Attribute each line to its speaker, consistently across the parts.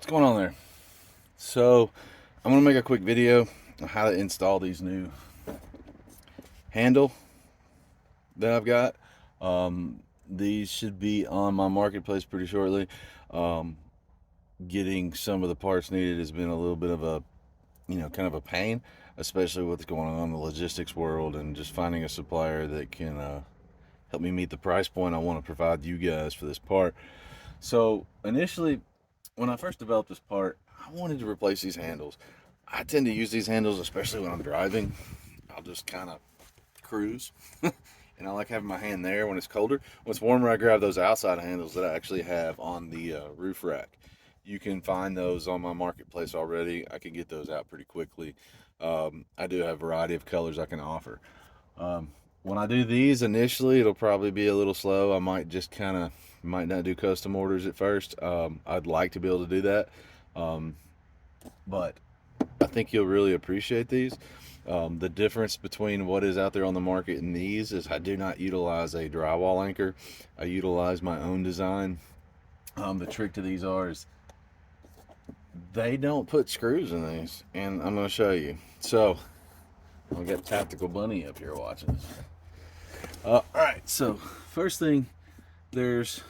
Speaker 1: What's going on there? So I'm gonna make a quick video on how to install these new handle that I've got. These should be on my marketplace pretty shortly. Getting some of the parts needed has been a little bit of a kind of a pain, especially with what's going on in the logistics world, and just finding a supplier that can help me meet the price point I want to provide you guys for this part. So initially, when I first developed this part, I wanted to replace these handles. I tend to use these handles, especially when I'm driving. I'll just kind of cruise. And I like having my hand there when it's colder. When it's warmer, I grab those outside handles that I actually have on the roof rack. You can find those on my marketplace already. I can get those out pretty quickly. I do have a variety of colors I can offer. When I do these initially, it'll probably be a little slow. I might not do custom orders at first. I'd like to be able to do that, but I think you'll really appreciate these. The difference between what is out there on the market and these is I do not utilize a drywall anchor. I utilize my own design. The trick to these is they don't put screws in these, and I'm going to show you. So I've got Tactical Bunny up here watching this. All right, so first thing, there's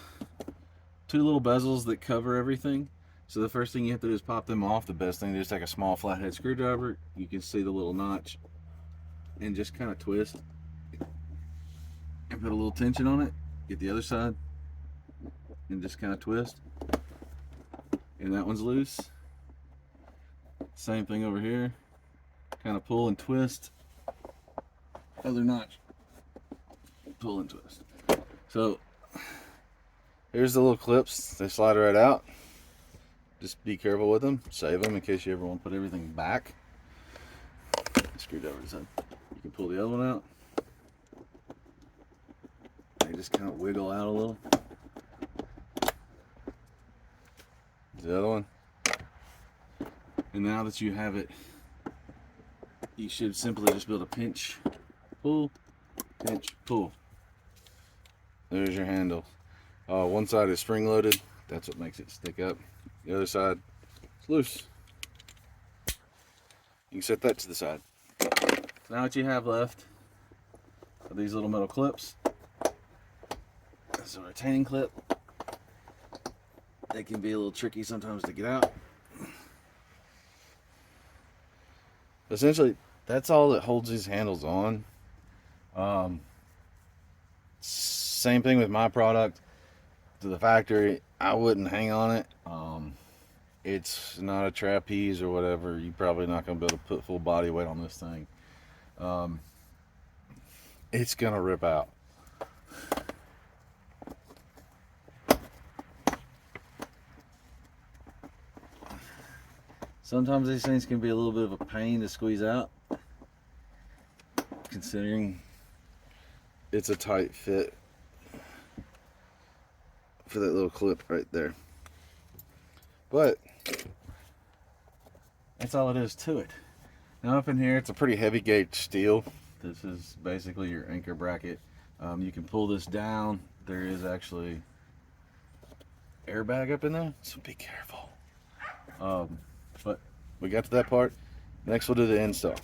Speaker 1: two little bezels that cover everything. So the first thing you have to do is pop them off. The best thing is take a small flathead screwdriver. You can see the little notch, and just kind of twist and put a little tension on it. Get the other side and just kind of twist, and that one's loose. Same thing over here, kind of pull and twist. Other notch, pull and twist. So here's the little clips. They slide right out. Just be careful with them. Save them in case you ever want to put everything back. Screwdriver inside. You can pull the other one out. They just kind of wiggle out a little. The other one. And now that you have it, you should simply just be able to pinch, pull, pinch, pull. There's your handle. One side is spring loaded. That's what makes it stick up. The other side is loose. You can set that to the side. So now what you have left are these little metal clips. It's a retaining clip. They can be a little tricky sometimes to get out. Essentially, that's all that holds these handles on. Same thing with my product. To the factory, I wouldn't hang on it. It's not a trapeze or whatever. You're probably not going to be able to put full body weight on this thing. It's going to rip out. Sometimes these things can be a little bit of a pain to squeeze out, considering it's a tight fit for that little clip right there. But that's all it is to it. Now up in here, it's a pretty heavy gauge steel. This is basically your anchor bracket. You can pull this down. There is actually airbag up in there, so be careful. But we got to that part. Next we'll do the install.